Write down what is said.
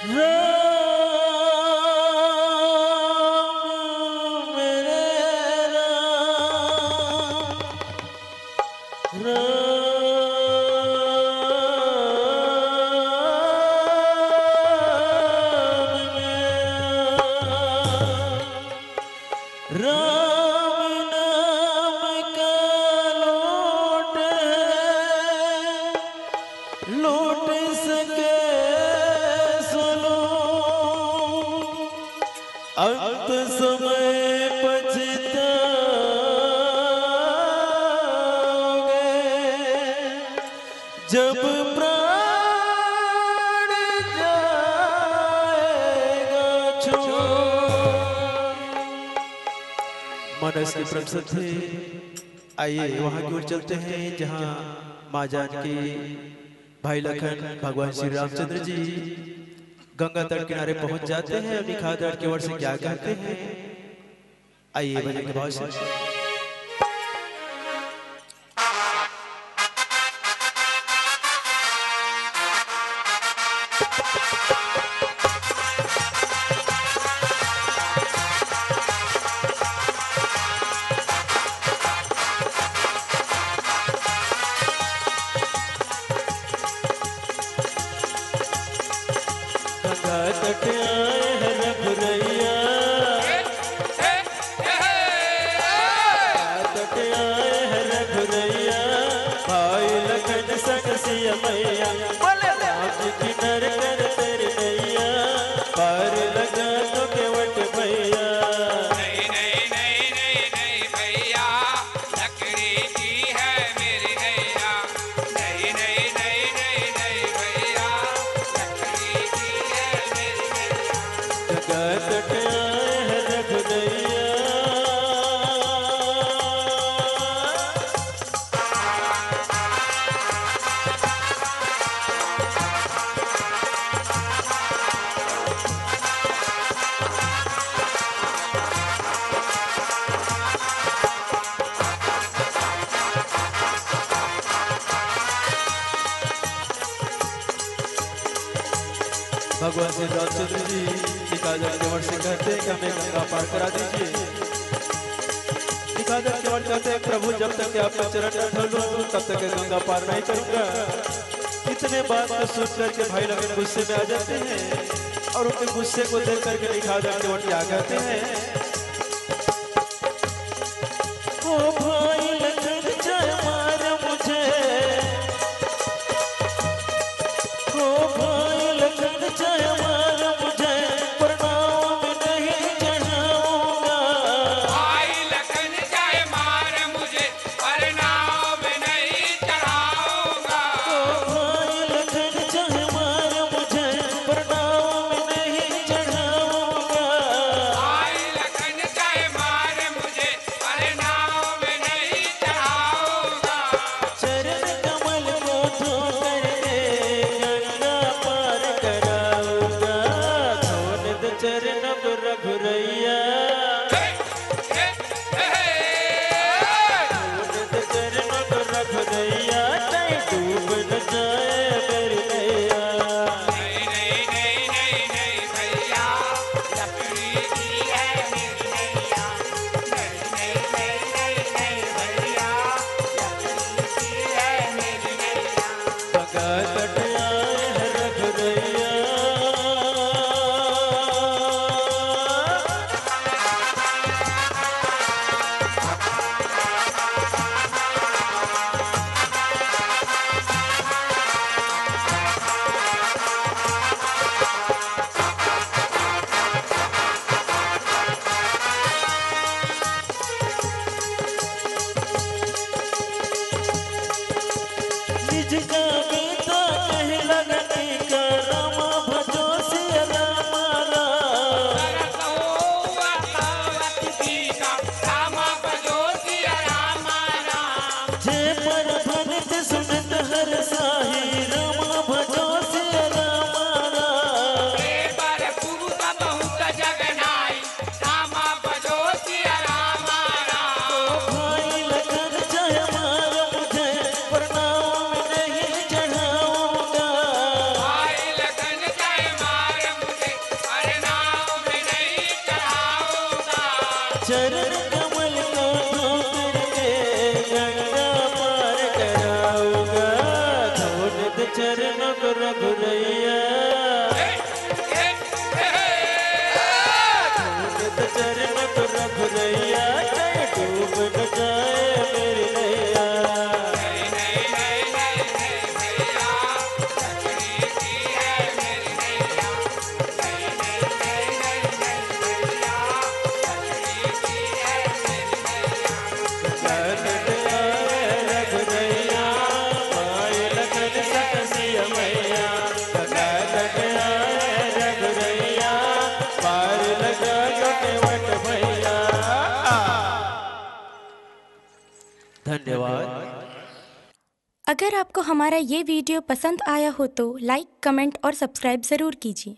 राम मेरे राम नाम का लौट सके सुनो अंत समय पछताओगे जब प्राण जाएगा छोड़। मानस की प्रसिद्धि आइए वहां की ओर चलते हैं जहां माँ जानकी भाई लखन भगवान श्री रामचंद्र जी गंगा तट किनारे पहुंच जाते हैं और निखार तट की ओर से क्या कहते हैं आइए भजन के भाव से। तट आए हैं रघुरैया तट आए हैं रघुरैया भाई लखन संग सिया मैया राम जी की नर कर तेरे नैया पार लगा तो केवट भैया। नहीं नहीं नहीं नहीं नहीं भैया लकड़ी की है मेरी नैया। नहीं नहीं नहीं नहीं नहीं भैया लकड़ी की है मेरी नैया। तट आए हैं रघुरैया भगवान श्री रामचंद्र जी निकादर केवट से कहते हैं कि हमें गंगा पार करा दीजिए। निकादर केवट कहते हैं प्रभु जब तक आपका चरण न धो लूं तब तक गंगा पार नहीं करूंगा। इतने बात को सुन करके भाई लगन गुस्से में आ जाते हैं और उनके गुस्से को देख करके निकादर केवट क्या कहते हैं ओ भाई लगन जय मार मुझे ओ भाई लगन जय मार मुझे प्रणाम नहीं चढ़ाऊंगा। भाई लखन जाए मार मुझे प्रणाम नहीं चढ़ाऊंगा। ओ भाई लगन जय मार मुझे प्रणाम नहीं चढ़ाऊंगा। भाई लखन जाए मार मुझे प्रणाम नहीं धन्यवाद। अगर आपको हमारा ये वीडियो पसंद आया हो तो लाइक, कमेंट और सब्सक्राइब ज़रूर कीजिए।